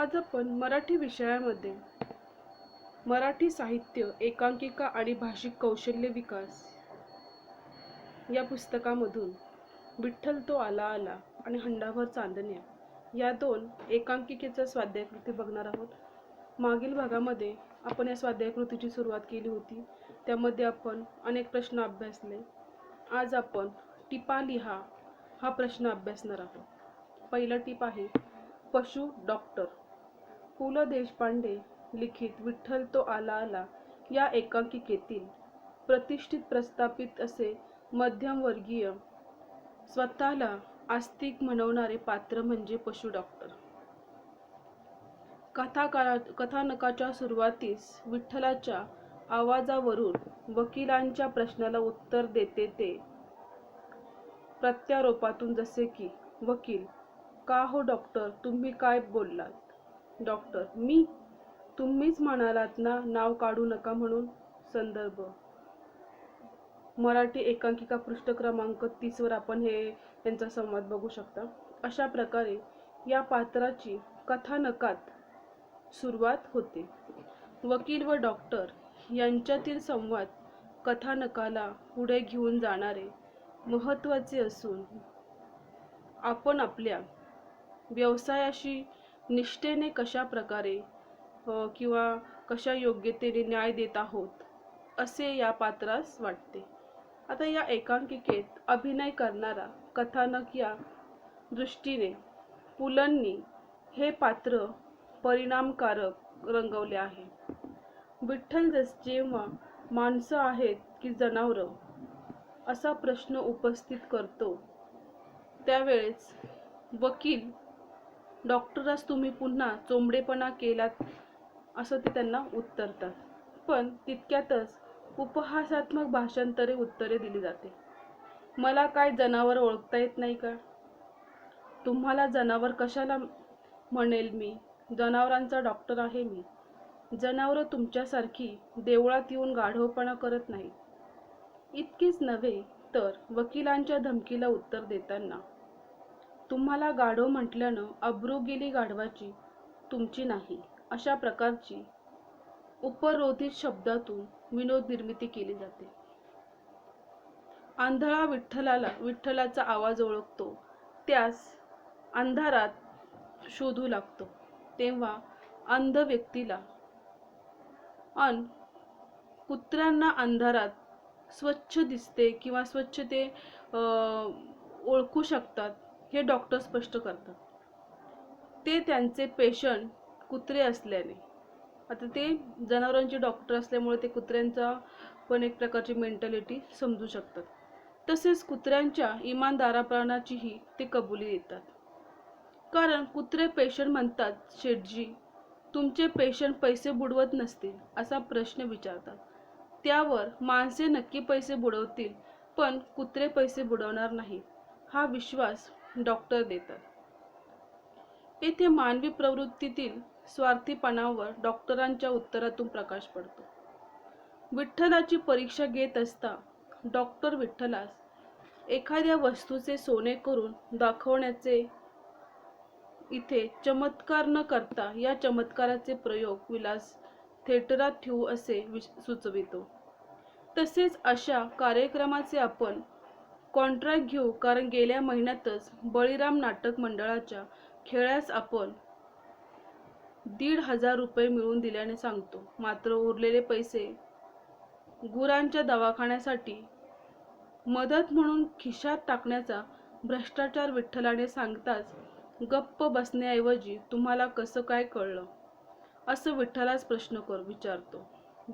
आज आपण मराठी विषयामध्ये मराठी साहित्य, एकांकिका आणि भाषिक कौशल्य विकास या पुस्तकामधून विठ्ठल तो आला आला आणि हंडाभर चांदण्या या दोन एकांकिकेचा स्वाध्यायकृती बघणार आहोत. मागील भागामध्ये आपण या स्वाध्यायकृतीची सुरुवात केली होती. त्यामध्ये आपण अनेक प्रश्न अभ्यासले. आज आपण टिपा लिहा हा प्रश्न अभ्यासणार आहोत. पहिला टिप आहे पशु डॉक्टर. पु ल देशपांडे लिखित विठ्ठल तो आला आला या एकांकिकेतील प्रतिष्ठित प्रस्थापित असे मध्यमवर्गीय स्वतःला आस्तिक म्हणवणारे पात्र म्हणजे पशु डॉक्टर. कथानकाच्या सुरुवातीस विठ्ठलाच्या आवाजावरून वकिलांच्या प्रश्नाला उत्तर देते ते प्रत्यारोपातून, जसे की वकील, का हो डॉक्टर, तुम्ही काय बोललात? डॉक्टर, मी? तुम्हीच म्हणालात ना नाव काढू नका म्हणून. संदर्भ मराठी एकांकिका पृष्ठ क्रमांक 30 वर आपण यांचा संवाद बघू शकता. अशा प्रकारे या पात्राची कथानकात सुरुवात होते. वकील व डॉक्टर यांच्यातील संवाद कथानकाला पुढे घेऊन जाणारे महत्त्वाचे असून आपण आपल्या व्यवसायाशी निष्ठेने कशा प्रकारे किंवा कशा योग्यतेने न्याय देत आहोत असे या पात्रास वाटते. आता या एकांकिकेत अभिनय करणारा कथानक या दृष्टीने पुलंनी हे पात्र परिणामकारक रंगवले आहे. विठ्ठल जेव्हा माणसं आहेत की जनावरं असा प्रश्न उपस्थित करतो त्यावेळेस वकील डॉक्टरास तुम्ही पुन्हा चोंबडेपणा केलात असं ते त्यांना उत्तरतात. पण तितक्यातच उपहासात्मक भाषांतरे उत्तरे दिली जाते. मला काय जनावर ओळखता येत नाही का? तुम्हाला जनावर कशाला म्हणेल मी? जनावरांचा डॉक्टर आहे मी. जनावरं तुमच्यासारखी देवळात येऊन गाढवपणा करत नाही. इतकेच नव्हे तर वकिलांच्या धमकीला उत्तर देताना तुम्हाला गाढव म्हटल्यानं अब्रू गेली गाढवाची, तुमची नाही, अशा प्रकारची उपरोधित शब्दातून विनोद निर्मिती केली जाते. आंधळा विठ्ठलाचा आवाज ओळखतो, त्यास अंधारात शोधू लागतो. तेव्हा अंध व्यक्तीला अन कुत्र्यांना अंधारात स्वच्छ दिसते किंवा स्वच्छ ते ओळखू शकतात हे डॉक्टर स्पष्ट करतात. ते त्यांचे पेशंट कुत्रे असल्याने, आता ते जनावरांचे डॉक्टर असल्यामुळे ते कुत्र्यांचा पण एक प्रकारची मेंटॅलिटी समजू शकतात. तसेच कुत्र्यांच्या इमानदारपणाचीही ते कबुली देतात. कारण कुत्रे पेशंट म्हणतात, शेठजी तुमचे पेशंट पैसे बुडवत नसतील असा प्रश्न विचारतात. त्यावर माणसे नक्की पैसे बुडवतील पण कुत्रे पैसे बुडवणार नाहीत हा विश्वास डॉक्टर देतात. येथे मानवी प्रवृत्तीतील स्वार्थीपणावर डॉक्टरांच्या उत्तरातून प्रकाश पडतो. विठ्ठलाची परीक्षा घेत असता डॉक्टर विठ्ठलास एखाद्या वस्तूचे सोने करून दाखवण्याचे इथे चमत्कार न करता या चमत्काराचे प्रयोग विलास थिएटरात ठेवू असे सुचवितो. तसेच अशा कार्यक्रमाचे आपण कॉन्ट्रॅक्ट घेऊ, कारण गेल्या महिन्यातच बळीराम नाटक मंडळाच्या खेळास आपण 1,500 रुपये मिळवून दिल्याने सांगतो. मात्र उरलेले पैसे गुरांच्या दवाखान्यासाठी मदत म्हणून खिशात टाकण्याचा भ्रष्टाचार विठ्ठलाने सांगताच गप्प बसण्याऐवजी तुम्हाला कसं काय कळलं असं विठ्ठलास प्रश्न विचारतो.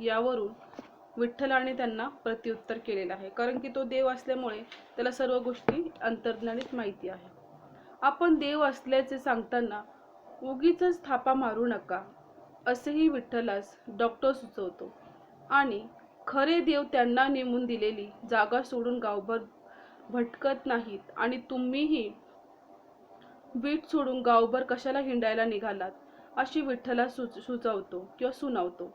यावरून विठ्ठलाने त्यांना प्रत्युत्तर केलेलं आहे. कारण की तो देव असल्यामुळे त्याला सर्व गोष्टी अंतर्ज्ञानीच माहिती आहे. आपण देव असल्याचे सांगताना उगीचच थापा मारू नका असेही विठ्ठलास डॉक्टर सुचवतो. आणि खरे देव त्यांना नेमून दिलेली जागा सोडून गावभर भटकत नाहीत आणि तुम्हीही वीट सोडून गावभर कशाला हिंडायला निघालात अशी विठ्ठला सुचवतो किंवा सुनावतो.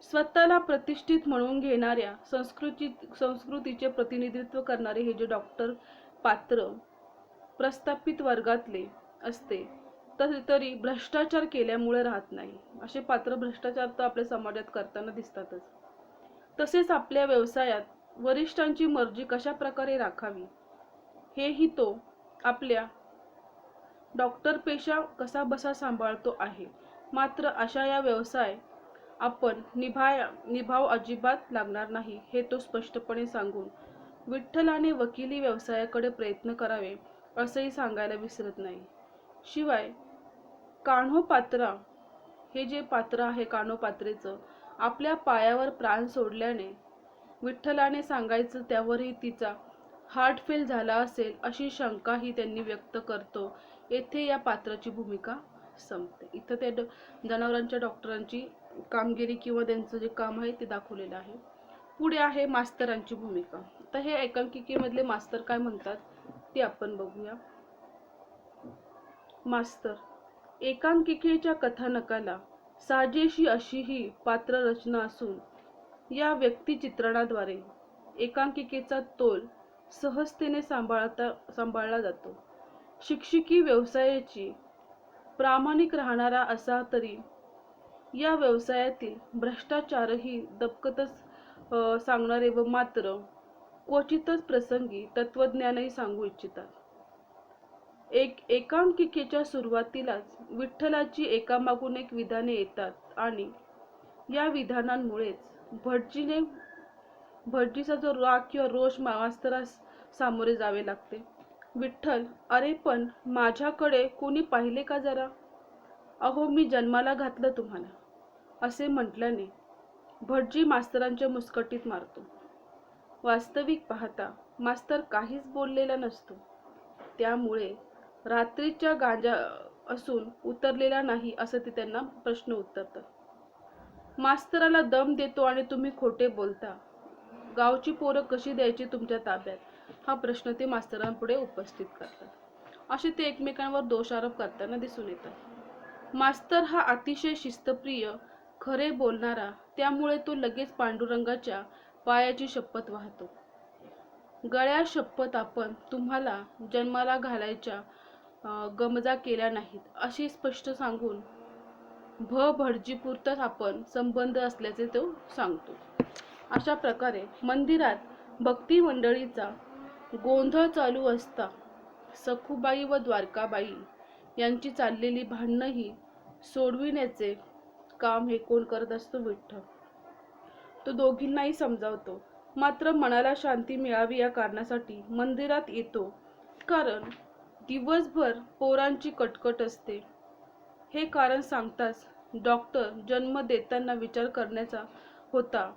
स्वतःला प्रतिष्ठित म्हणून घेणाऱ्या संस्कृतीचे प्रतिनिधित्व करणारे हे जे डॉक्टर पात्र प्रस्थापित वर्गातले असते तरी भ्रष्टाचार केल्यामुळे राहत नाही. असे पात्र भ्रष्टाचार तर आपल्या समाजात करताना दिसतातच. तसेच आपल्या व्यवसायात वरिष्ठांची मर्जी कशा प्रकारे राखावी हेही तो आपल्या डॉक्टर पेशा कसा बसा सांभाळतो आहे. मात्र अशा या व्यवसाय आपण निभाव अजिबात लागणार नाही हे तो स्पष्टपणे सांगून विठ्ठलाने वकिली व्यवसायाकडे प्रयत्न करावे असेही सांगायला विसरत नाही. शिवाय कान्होपात्रा हे जे पात्र आहे कान्होपात्रेचं आपल्या पायावर प्राण सोडल्याने विठ्ठलाने सांगायचं त्यावरही तिचा हार्ट फेल झाला असेल अशी शंकाही त्यांनी व्यक्त करतो. येथे या पात्राची भूमिका संपते. इथं त्या जनावरांच्या डॉक्टरांची कामगिरी किंवा त्यांचं जे काम आहे ते दाखवलेलं आहे. पुढे आहे मास्तरांची भूमिका. तर हे एकांकिकेमधले मास्तर काय म्हणतात ते आपण बघूया. मास्तर एकांकिकेच्या कथानकाला साजेशी अशी ही पात्र रचना असून या व्यक्तिचित्रणाद्वारे एकांकिकेचा तोल सहजतेने सांभाळला जातो. शिक्षकी व्यवसायाची प्रामाणिक राहणारा असा तरी या व्यवसायातील भ्रष्टाचारही दबकतच सांगणारे व मात्र क्वचितच प्रसंगी तत्वज्ञानही सांगू इच्छितात. एकांकिकेच्या सुरुवातीलाच विठ्ठलाची एकामागून एक विधाने येतात आणि या विधानांमुळेच भटजीचा जो राग किंवा रोष मास्तरास सामोरे जावे लागते. विठ्ठल, अरे पण माझ्याकडे कोणी पाहिले का जरा? अहो मी जन्माला घातलं तुम्हाला, असे म्हटल्याने भटजी मास्तरांच्या मुस्कटीत मारतो. वास्तविक पाहता मास्तर काहीच बोललेला नसतो. त्यामुळे रात्रीच्या गांजा असून उतरलेला नाही असं ते त्यांना प्रश्न उत्तरतात. मास्तराला दम देतो आणि तुम्ही खोटे बोलता. गावची पोरं कशी द्यायची तुमच्या ताब्यात, हा प्रश्न ते मास्तरांपुढे उपस्थित करतात. असे ते एकमेकांवर दोषारोप करताना दिसून येतात. मास्तर हा अतिशय शिस्तप्रिय, खरे बोलणारा, त्यामुळे तो लगेच पांडुरंगाच्या पायाची शपथ वाहतो. गळ्या शपथ आपण तुम्हाला जन्माला घालायच्या गमजा केल्या नाहीत अशी स्पष्ट सांगून भटजीपुरताच आपण संबंध असल्याचे तो सांगतो. अशा प्रकारे मंदिरात भक्ती मंडळीचा गोंधळ चालू असता सखूबाई व द्वारकाबाई यांची चाललेली भांडणंही सोडविण्याचे काम हे कोण करत असतो? विठ्ठल. तो दोघींनाही समजावतो. मात्र मनाला शांती मिळावी या कारणासाठी मंदिरात येतो. कारण दिवसभर पोरांची कटकट असते. हे कारण सांगताच डॉक्टर जन्म देताना विचार करण्याचा होता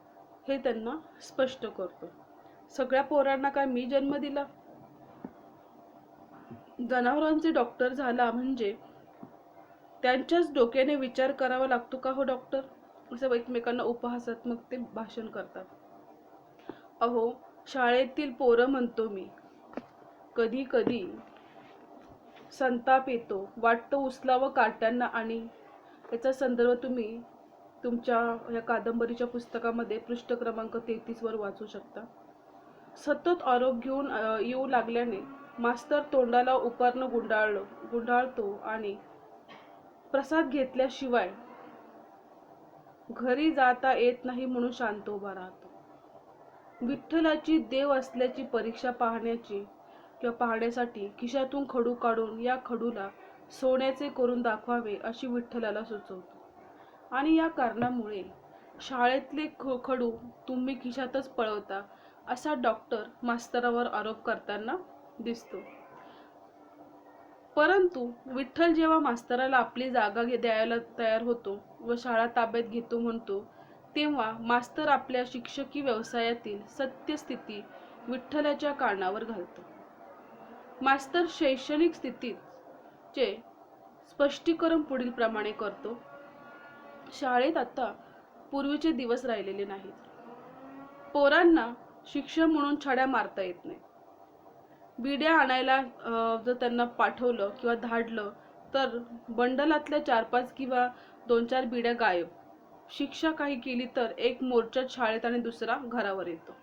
हे त्यांना स्पष्ट करतो. सगळ्या पोरांना काय मी जन्म दिला? जनावरांचे डॉक्टर झाला म्हणजे त्यांच्याच डोक्याने विचार करावा लागतो का हो डॉक्टर? असं एकमेकांना उपहासात्मक ते भाषण करतात. अहो शाळेतील पोरं म्हणतो मी. कधी कधी संताप येतो, वाटतं उचलावं काट्यांना. आणि याचा संदर्भ तुम्ही तुमच्या या कादंबरीच्या पुस्तकामध्ये पृष्ठ क्रमांक 33 वर वाचू शकता. सतत आरोप घेऊन येऊ लागल्याने मास्तर तोंडाला उपारणं गुंडाळतो आणि प्रसाद घेतल्याशिवाय घरी जाता येत नाही म्हणून शांत उभा राहतो. विठ्ठलाची देव असल्याची परीक्षा पाहण्यासाठी खिशातून खडू काढून या खडूला सोन्याचे करून दाखवावे अशी विठ्ठलाला सुचवतो. आणि या कारणामुळे शाळेतले खडू तुम्ही खिशातच पळवता असा डॉक्टर मास्तरावर आरोप करताना दिसतो. परंतु विठ्ठल जेव्हा मास्तराला आपली जागा द्यायला तयार होतो व शाळा ताब्यात घेतो म्हणतो, तेव्हा मास्तर आपल्या शिक्षकी व्यवसायातील सत्यस्थिती विठ्ठलाच्या कानावर घालतो. मास्तर शैक्षणिक स्थितीचे स्पष्टीकरण पुढील प्रमाणे करतो. शाळेत आता पूर्वीचे दिवस राहिलेले नाहीत. पोरांना शिक्षण म्हणून छड्या मारता येत नाही. बिड्या आणायला जर त्यांना पाठवलं किंवा धाडलं तर बंडलातल्या 4-5 किंवा 2-4 बिड्या गायब. शिक्षा काही केली तर एक मोर्चात शाळेत आणि दुसरा घरावर येतो.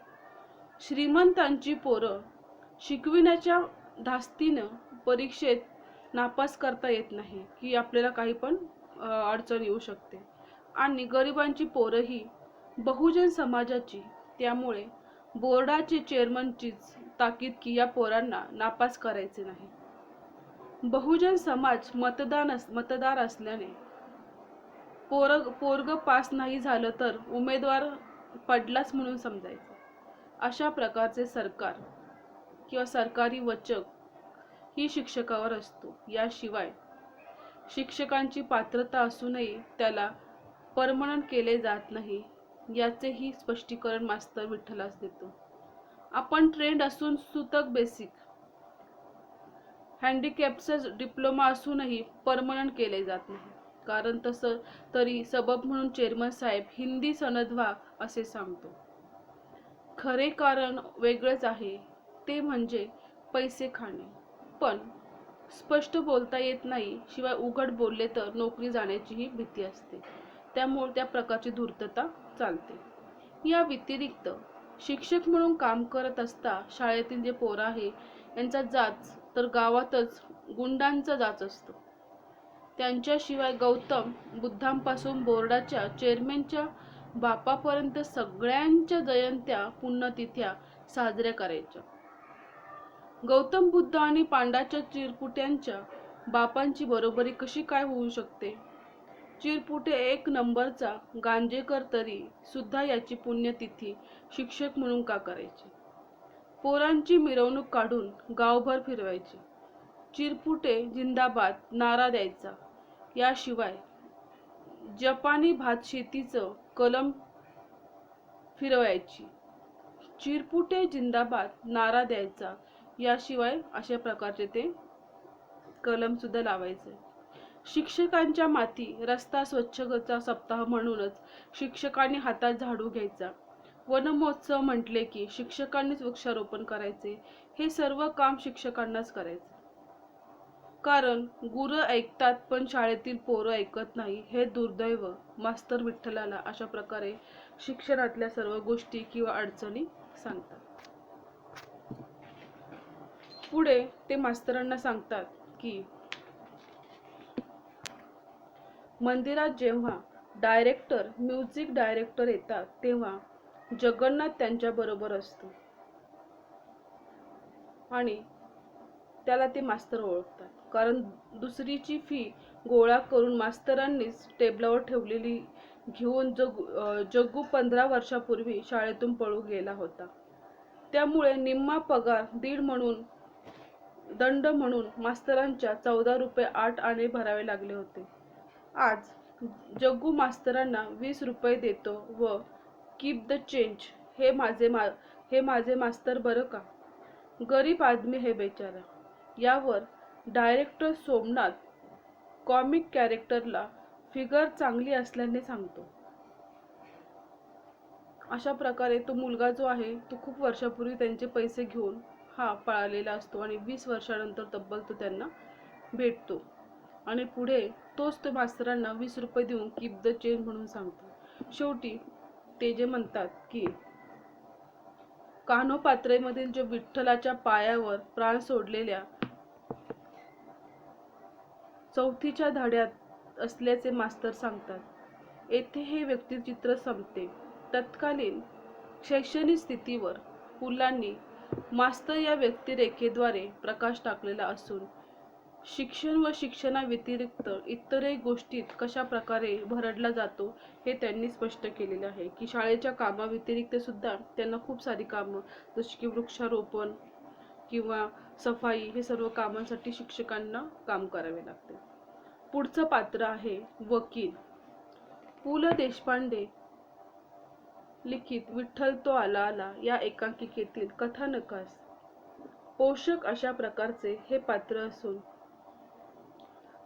श्रीमंतांची पोरं शिकविण्याच्या धास्तीनं परीक्षेत नापास करता येत नाही, की आपल्याला काही पण अडचण येऊ शकते. आणि गरिबांची पोरंही बहुजन समाजाची, त्यामुळे बोर्डाचे चेअरमनचीच ताकीद की या पोरांना नापास करायचे नाही. बहुजन समाज मतदार असल्याने पोरग पास नाही झालं तर उमेदवार पडलाच म्हणून समजायचं. अशा प्रकारचे सरकार किंवा सरकारी वचक ही शिक्षकावर असतो. याशिवाय शिक्षकांची पात्रता असूनही त्याला परमनंट केले जात नाही, याचेही स्पष्टीकरण मास्तर विठ्ठलास देतो. आपण ट्रेंड असून सूतक बेसिक हँडिकॅपचा डिप्लोमा असूनही परमनंट केले जात नाही. कारण तसं तरी सबब म्हणून चेअरमन साहेब हिंदी सनद व्हा असे सांगतो. खरे कारण वेगळेच आहे, ते म्हणजे पैसे खाणे. पण स्पष्ट बोलता येत नाही, शिवाय उघड बोलले तर नोकरी जाण्याचीही भीती असते. त्यामुळे त्या प्रकारची धूर्तता चालते. या व्यतिरिक्त शिक्षक म्हणून काम करत असता शाळेतील जे पोरं आहे यांचा जाच तर गावातच गुंडांचा जाच असतो. त्यांच्याशिवाय गौतम बुद्धांपासून बोर्डाच्या चेअरमनच्या बापापर्यंत सगळ्यांच्या जयंत्या पुण्यतिथ्या साजऱ्या करायच्या. गौतम बुद्ध आणि पांडाच्या चिरपुट्यांच्या बापांची बरोबरी कशी काय होऊ शकते? चिरपुटे एक नंबरचा गांजेकर तरी सुद्धा याची पुण्यतिथी शिक्षक म्हणून का करायची? पोरांची मिरवणूक काढून गावभर फिरवायची. चिरपुटे जिंदाबाद नारा द्यायचा. याशिवाय जपानी भातशेतीचं कलम फिरवायची. चिरपुटे जिंदाबाद नारा द्यायचा. याशिवाय अशा प्रकारचे ते कलम सुद्धा लावायचे. शिक्षकांच्या माती रस्ता स्वच्छतेचा सप्ताह म्हणूनच शिक्षकांनी हातात झाडू घ्यायचा. वनमहोत्सव म्हटले की शिक्षकांनीच वृक्षारोपण करायचे. हे सर्व काम शिक्षकांनाच करायचे. कारण गुरं ऐकतात पण शाळेतील पोरं ऐकत नाही, हे दुर्दैव मास्तर विठ्ठलाला अशा प्रकारे शिक्षणातल्या सर्व गोष्टी किंवा अडचणी सांगतात. पुढे ते मास्तरांना सांगतात की मंदिरात जेव्हा म्युझिक डायरेक्टर येतात तेव्हा जगन्नाथ त्यांच्याबरोबर असतो आणि त्याला ते मास्तर ओळखतात. कारण दुसरीची फी गोळा करून मास्तरांनीच टेबलावर ठेवलेली घेऊन जग्गू 15 वर्षापूर्वी शाळेतून पळून गेला होता. त्यामुळे निम्मा पगार दंड म्हणून मास्तरांच्या 14 रुपये 8 आणे भरावे लागले होते. आज जग्गू मास्तरांना 20 रुपये देतो व कीप द चेंज, हे माझे मास्तर बरं का. गरीब आदमी हे बेचारा. यावर डायरेक्टर सोमनाथ कॉमिक कॅरेक्टरला फिगर चांगली असल्याने सांगतो. अशा प्रकारे तो मुलगा जो आहे तो खूप वर्षापूर्वी त्यांचे पैसे घेऊन पळालेला असतो आणि 20 वर्षानंतर तब्बल तो त्यांना भेटतो आणि पुढे तोच तो मास्तरांना 20 रुपये देऊन कीप द चेंज म्हणून सांगतो. शेवटी ते जे म्हणतात की कान्होपात्रेमधील जो विठ्ठलाच्या पायावर प्राण सोडलेल्या चौथीच्या धड्यात असल्याचे मास्तर सांगतात. येथे हे व्यक्तिचित्र संपते. तत्कालीन शैक्षणिक स्थितीवर पुलांनी मास्तर या व्यक्तिरेखेद्वारे प्रकाश टाकलेला असून शिक्षण व शिक्षणाव्यतिरिक्त इतरही गोष्टीत कशा प्रकारे भरडला जातो हे त्यांनी स्पष्ट केलेले आहे. की शाळेच्या कामाव्यतिरिक्त सुद्धा त्यांना खूप सारी कामं जशी की वृक्षारोपण किंवा सफाई हे सर्व कामांसाठी शिक्षकांना काम करावे लागते. पुढचं पात्र आहे वकील. पु ल देशपांडे लिखित विठ्ठल तो आला आला या एकांकिकेतील कथानकास पोषक अशा प्रकारचे हे पात्र असून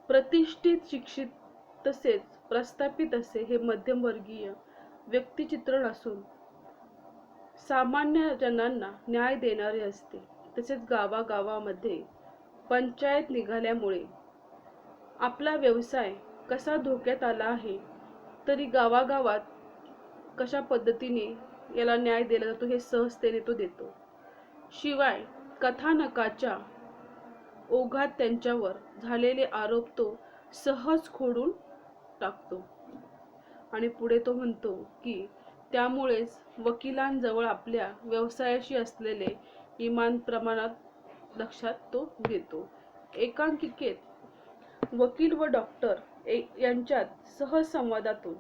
प्रतिष्ठित, शिक्षित तसेच प्रस्थापित असे हे मध्यमवर्गीय व्यक्तिचित्रण असून सामान्य जनांना न्याय देणारे असते. तसेच गावागावामध्ये पंचायत निघाल्यामुळे आपला व्यवसाय कसा धोक्यात आला आहे, तरी गावागावात कशा पद्धतीने याला न्याय दिला जातो हे सहजतेने तो देतो. शिवाय कथानकाच्या ओघात त्यांच्यावर झालेले आरोप तो सहज खोडून टाकतो. आणि पुढे तो म्हणतो की त्यामुळेच वकिलांजवळ आपल्या व्यवसायाशी असलेले इमान प्रमाणात लक्षात तो घेतो. एकांकिकेत वकील व डॉक्टर यांच्यात सहज संवादातून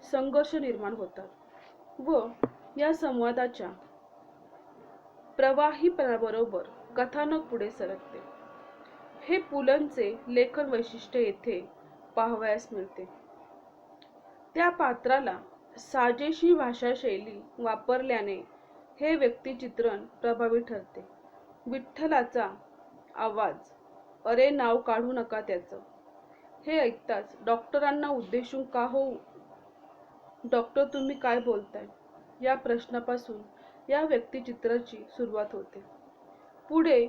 संघर्ष निर्माण होतात व या संवादाच्या प्रवाहीपणाबरोबर कथानक पुढे सरकते. हे पुलंचे लेखन वैशिष्ट्य येथे पाहावयास मिळते. त्या पात्राला साजेशी भाषाशैली वापरल्याने हे व्यक्तिचित्रण प्रभावी ठरते. विठ्ठलाचा आवाज, अरे नाव काढू नका त्याचं, हे ऐकताच डॉक्टरांना उद्देशून का हो डॉक्टर तुम्ही काय बोलताय, या प्रश्नापासून या व्यक्तिचित्राची सुरुवात होते. पुढे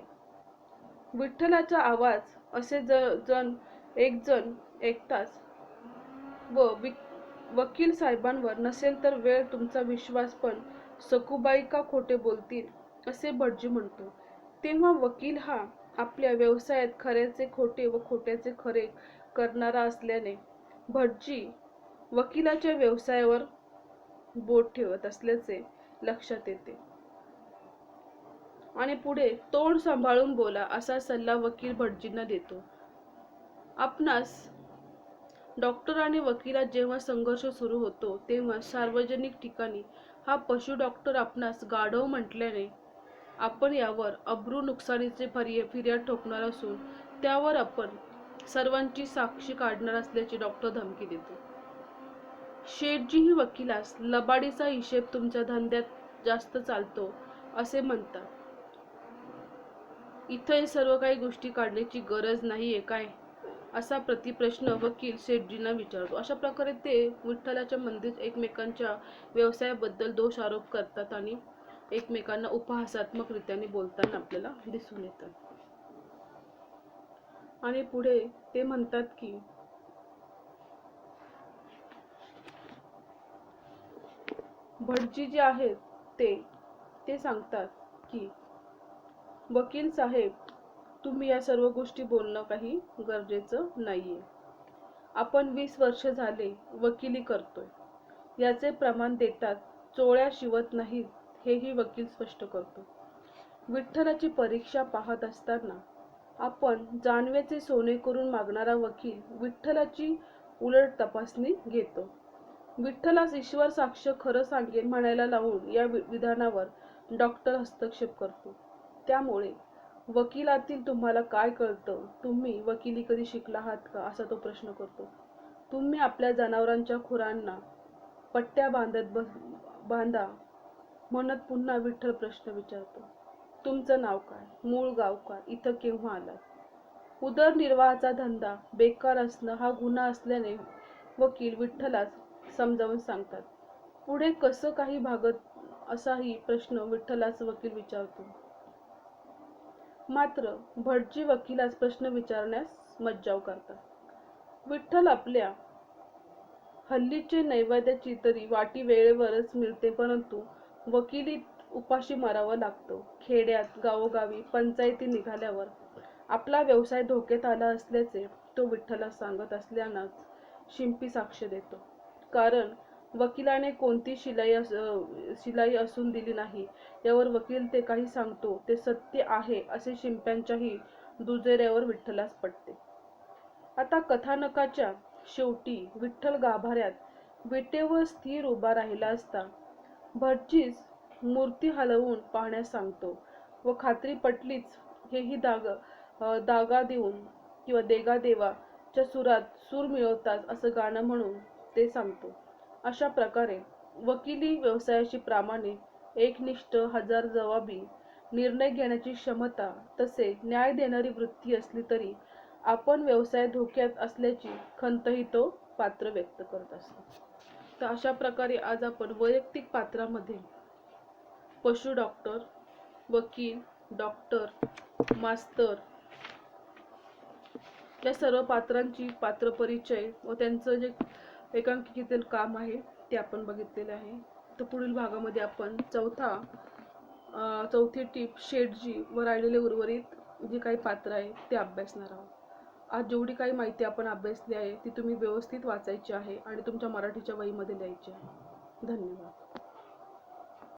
विठ्ठलाचा आवाज असे एक जण ऐकताच व वकील साहेबांवर नसेल तर वेळ तुमचा विश्वास, पण सखूबाई का खोटे बोलतील असे भटजी म्हणतो. तेव्हा वकील हा आपल्या व्यवसायात खऱ्याचे खोटे व खोट्याचे खरे करणारा असल्याने भटजी वकिलाच्या व्यवसायावर बोट ठेवत असल्याचे लक्षात येते. आणि पुढे तोंड सांभाळून बोला असा सल्ला वकील भटजींना देतो. आपणास डॉक्टर आणि वकिलात जेव्हा संघर्ष सुरू होतो तेव्हा सार्वजनिक ठिकाणी हा पशु डॉक्टर आपणास गाढव म्हटल्याने आपण यावर अब्रू नुकसानीचे फिर्याद ठोकणार असून त्यावर आपण सर्वांची साक्षी काढणार असल्याची डॉक्टर धमकी देतो. शेठजीही वकिलास लबाडीचा हिशेब तुमच्या धंद्यात जास्त चालतो असे म्हणतात. इथं हे सर्व काही गोष्टी काढण्याची गरज नाहीये काय, असा प्रतिप्रश्न वकील शेठजींना विचारतो. अशा प्रकारे ते विठ्ठलाच्या मंदिरात एकमेकांच्या व्यवसायाबद्दल दोष आरोप करतात आणि एकमेकांना उपहासात्मक रीतीने बोलताना आपल्याला दिसून येतात. आणि पुढे ते म्हणतात की भटजी जे आहेत ते सांगतात की वकील साहेब, तुम्ही या सर्व गोष्टी बोलणं काही गरजेचं नाहीये. आपण 20 वर्ष झाले वकिली करतोय, याचे प्रमाण देतात. चोळ्या शिवत नाहीत हेही वकील स्पष्ट करतो. विठ्ठलाची परीक्षा पाहत असताना आपण जानवेचे सोने करून मागणारा वकील विठ्ठलाची उलट तपासणी घेतो. विठ्ठलास ईश्वर साक्ष खरं सांगेन म्हणायला लावून या विधानावर डॉक्टर हस्तक्षेप करतो. त्यामुळे वकिलातील तुम्हाला काय कळतं, तुम्ही वकिली कधी शिकला आहात का, असा तो प्रश्न करतो. तुम्ही आपल्या जनावरांच्या खुरांना पट्ट्या बांधा म्हणत पुन्हा विठ्ठल प्रश्न विचारतो. तुमचं नाव काय, मूळ गाव काय, इथं केव्हा आलात. उदरनिर्वाहाचा धंदा बेकार असणं हा गुन्हा असल्याने वकील विठ्ठलास समजावून सांगतात. पुढे कसं काही भागत असाही प्रश्न विठ्ठलास वकील विचारतो. मात्र भटजी वकिलास प्रश्न विचारण्यास मज्जाव करतात. विठ्ठल आपल्या हल्लीचे नैवेद्याची तरी वाटी वेळेवरच मिळते, परंतु वकिलीत उपाशी मारावं लागतं. खेड्यात गावोगावी पंचायती निघाल्यावर आपला व्यवसाय धोक्यात आला असल्याचे तो विठ्ठलास सांगत असल्यानंच शिंपी साक्ष देतो. कारण वकिलाने कोणती शिलाई असून दिली नाही, यावर वकील ते काही सांगतो ते सत्य आहे असे शिंप्यांच्याही दुजोऱ्यावर विठ्ठलास पटते. आता कथानकाच्या शेवटी विठ्ठल गाभाऱ्यात विटेवर स्थिर उभा राहिला असता भटजीस मूर्ती हलवून पाहण्यास सांगतो व खात्री पटलीच हेही दागा देऊन किंवा देगा देवाच्या सुरात सूर मिळवतात असं गाणं म्हणून ते सांगतो. अशा प्रकारे वकिली व्यवसायाची प्रामाणिक, एकनिष्ठ, हजार जबाबी, निर्णय घेण्याची क्षमता तसे न्याय देणारी वृत्ती असली तरी आपण व्यवसाय धोक्यात असल्याची खंतही तो पात्र व्यक्त करत असतो. तर अशा प्रकारे आज आपण वैयक्तिक पात्रामध्ये पशु डॉक्टर, वकील, डॉक्टर, मास्तर या सर्व पात्रांची पात्रपरिचय व त्यांचं जे एकांकिकेतील काम आहे ते आपण बघितलेले आहे. तर पुढील भागामध्ये आपण चौथी टीप शेठजी व राहिलेले उर्वरित जे काही पात्र आहे ते अभ्यासणार आहोत. आज जेवढी काही माहिती आपण अभ्यासली आहे ती तुम्ही व्यवस्थित वाचायची आहे आणि तुमच्या मराठीच्या वहीमध्ये लिहायची आहे. धन्यवाद.